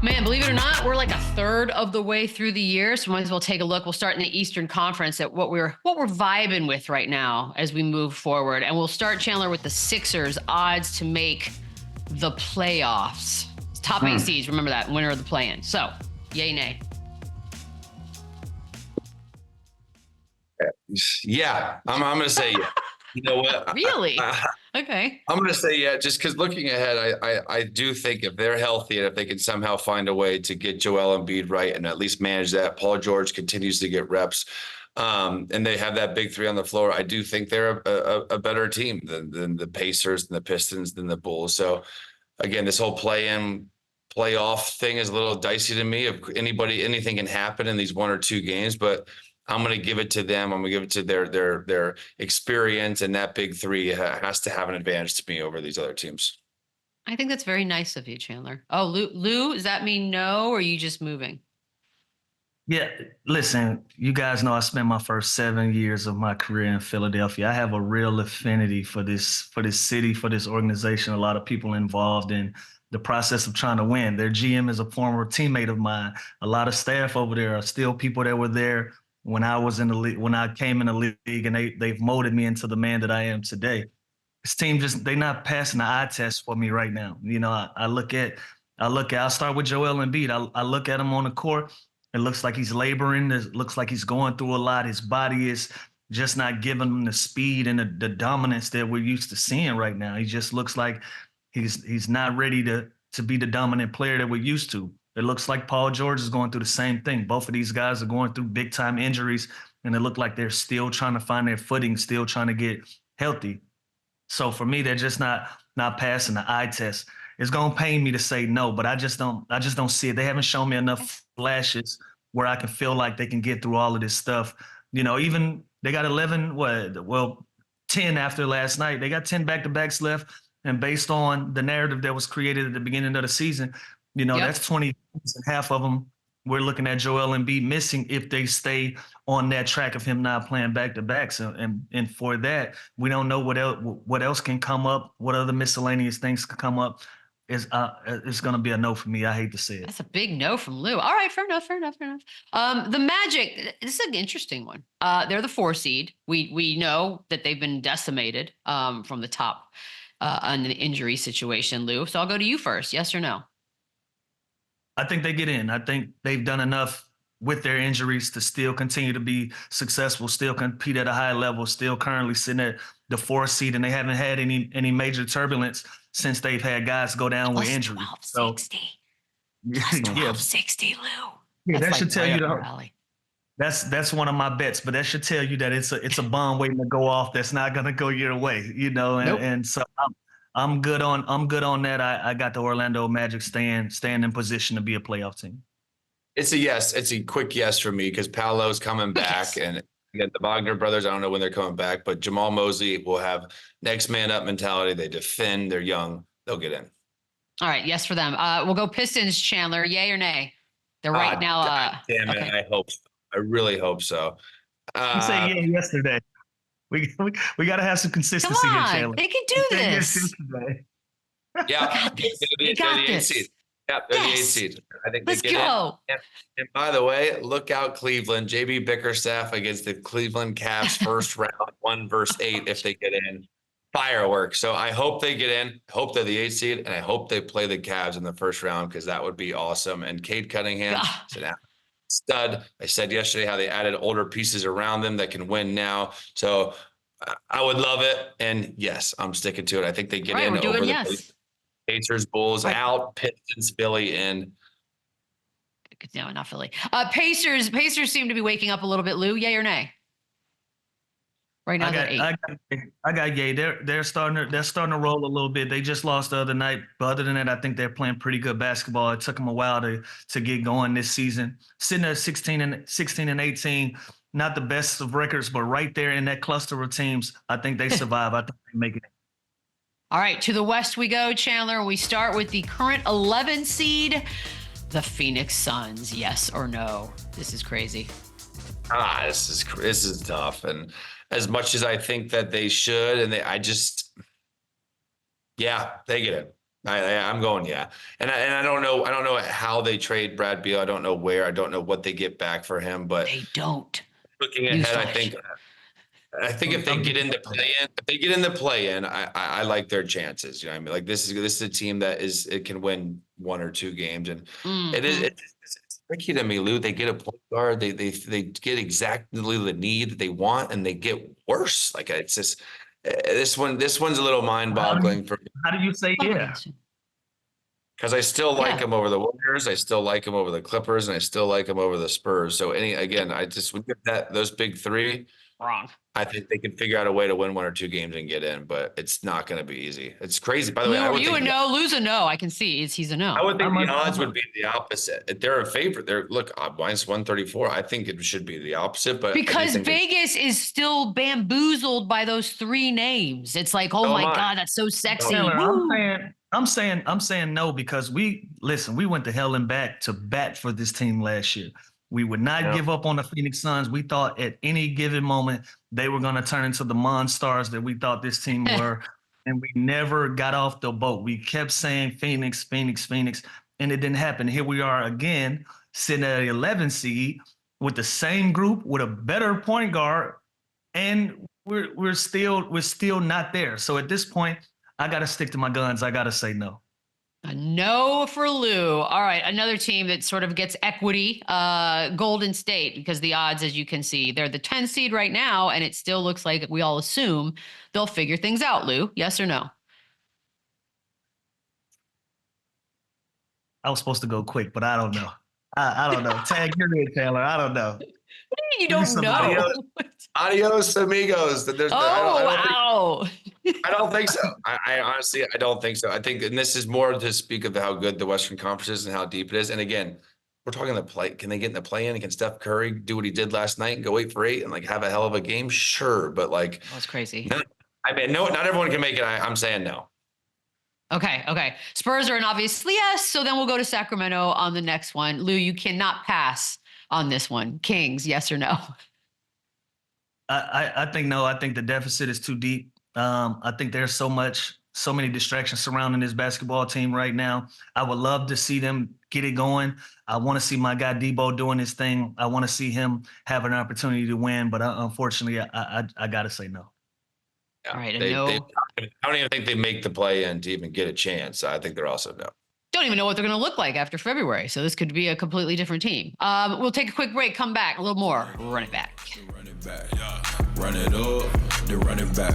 Man, believe it or not, we're like a third of the way through the year, so we might as well take a look. We'll start in the Eastern Conference at what we're vibing with right now as we move forward, and we'll start, Chandler, with the Sixers' odds to make the playoffs. Top 8 seeds, remember that, winner of the play-in. So, yay, nay. Yeah, I'm going to say yeah. You know what? Really? Okay. I'm going to say yeah, just because looking ahead, I do think if they're healthy and if they can somehow find a way to get Joel Embiid right and at least manage that, Paul George continues to get reps, and they have that big three on the floor, I do think they're a better team than the Pacers, than the Pistons, than the Bulls. So, again, this whole play-in playoff thing is a little dicey to me. If anything can happen in these 1 or 2 games, but I'm going to give it to them. I'm going to give it to their experience, and that big three has to have an advantage to me over these other teams. I think that's very nice of you, Chandler. Oh, Lou, does that mean no, or are you just moving? Yeah, listen, you guys know I spent my first 7 years of my career in Philadelphia. I have a real affinity for this city, for this organization. A lot of people involved in the process of trying to win. Their GM is a former teammate of mine. A lot of staff over there are still people that were there when I was in the league, when I came in the league, and they've molded me into the man that I am today. This team they're not passing the eye test for me right now. You know, I'll start with Joel Embiid. I look at him on the court. It looks like he's laboring. It looks like he's going through a lot. His body is just not giving him the speed and the dominance that we're used to seeing right now. He just looks like he's not ready to be the dominant player that we're used to. It looks like Paul George is going through the same thing. Both of these guys are going through big-time injuries, and it look like they're still trying to find their footing, still trying to get healthy. So for me, they're just not passing the eye test. It's gonna pain me to say no, but I just don't see it. They haven't shown me enough flashes where I can feel like they can get through all of this stuff. You know, even they got 10 after last night. They got 10 back-to-backs left, and based on the narrative that was created at the beginning of the season, you know, that's 20, and half of them we're looking at Joel Embiid missing if they stay on that track of him not playing back-to-backs. And for that, we don't know what else can come up, what other miscellaneous things can come up. It's going to be a no for me. I hate to say it. That's a big no from Lou. All right, fair enough. The Magic, this is an interesting one. They're the 4 seed. We know that they've been decimated from the top on the injury situation, Lou. So I'll go to you first. Yes or no? I think they get in. I think they've done enough with their injuries to still continue to be successful, still compete at a high level, still currently sitting at the 4th seed, and they haven't had any major turbulence since they've had guys go down with injury. 1260. Plus 1260, Lou. Yeah, that should tell you that. That's one of my bets, but that should tell you that it's a bomb waiting to go off that's not going to go your way, you know. And so I'm good on that. I got the Orlando Magic staying in position to be a playoff team. It's a yes. It's a quick yes for me because Paolo's coming back, and again, the Wagner brothers, I don't know when they're coming back, but Jamal Mosley will have next man up mentality. They defend. They're young. They'll get in. All right, yes for them. We'll go Pistons, Chandler. Yay or nay? They're right now. Damn it! I hope so. I really hope so. You said yeah yesterday. We got to have some consistency here, Chandler. They can do this. Yeah, they got this. Yeah, they're the 8th seed. I think Let's they get go. in. And by the way, look out Cleveland. JB Bickerstaff against the Cleveland Cavs first round, 1 versus 8 if they get in. Fireworks. So I hope they get in. I hope they're the 8th seed, and I hope they play the Cavs in the first round because that would be awesome. And Cade Cunningham is an stud. I said yesterday how they added older pieces around them that can win now. So I would love it. And yes, I'm sticking to it. I think they get in over the Pacers, Bulls out, Pistons, Philly in. No, not Philly. Pacers seem to be waking up a little bit, Lou. Yay or nay? Right now they're 8. I got yay. They're starting to roll a little bit. They just lost the other night, but other than that, I think they're playing pretty good basketball. It took them a while to get going this season. Sitting at 16 and 18, not the best of records, but right there in that cluster of teams, I think they survive. I think they make it. All right, to the West we go, Chandler. We start with the current 11 seed, the Phoenix Suns. Yes or no? This is crazy. This is tough. And as much as I think that they should, and they get in. I'm going, yeah. And I don't know how they trade Brad Beal. I don't know where. I don't know what they get back for him. But They don't. looking ahead, Newsflash. I think if they get into play in, I like their chances. You know what I mean? Like this is a team that it can win 1 or 2 games, and Mhm. it's tricky to me, Lou. They get a point guard, they get exactly the need that they want, and they get worse. Like it's just this one's a little mind-boggling for me How do you say yeah? because I still like Yeah. them over the Warriors, I still like them over the Clippers, and I still like them over the Spurs. So I just would get those big three. Wrong. I think they can figure out a way to win 1 or 2 games and get in, but it's not going to be easy. It's crazy. By the way, Lou, I are would you a think no? Lou's a no. I can see he's a no. I would think I'm the a- odds I'm a- would be the opposite. If they're a favorite, look minus 134. I think it should be the opposite, but I do Because think Vegas is still bamboozled by those 3 names. It's like, oh So my am I. God, that's so sexy. Taylor, Woo. I'm saying no because we went to hell and back to bat for this team last year. We would not Yeah. give up on the Phoenix Suns. We thought at any given moment they were going to turn into the monsters that we thought this team were, and we never got off the boat. We kept saying Phoenix, Phoenix, Phoenix, and it didn't happen. Here we are again, sitting at an 11 seed with the same group with a better point guard, and we're still not there. So at this point, I got to stick to my guns. I got to say no. A no for Lou. All right, another team that sort of gets equity, Golden State, because the odds, as you can see, they're the 10 seed right now, and it still looks like we all assume they'll figure things out. Lou, yes or no? I was supposed to go quick, but I don't know. I don't know. Tag your in, Taylor. I don't know. You Give me don't somebody know. Adios, amigos. Oh, wow. I don't think so. I honestly, I don't think so. I think, and this is more to speak of how good the Western Conference is and how deep it is. And again, we're talking the play. Can they get in the play-in? Can Steph Curry do what he did last night and go 8 for 8 and like have a hell of a game? Sure, but like That's crazy. no, not everyone can make it. I'm saying no. Okay. Spurs are an obvious yes. So then we'll go to Sacramento on the next one. Lou, you cannot pass on this one. Kings, yes or no? I think no. I think the deficit is too deep. I think there's so many distractions surrounding this basketball team right now. I would love to see them get it going. I want to see my guy Debo doing his thing. I want to see him have an opportunity to win, but unfortunately, I got to say no. Yeah, All right, I don't even think they make the play-in to even get a chance. I think they're also no. Don't even know what they're going to look like after February. So this could be a completely different team. We'll take a quick break, come back, a little more. Run it back. Run it back, yeah. Run it up, then run it back.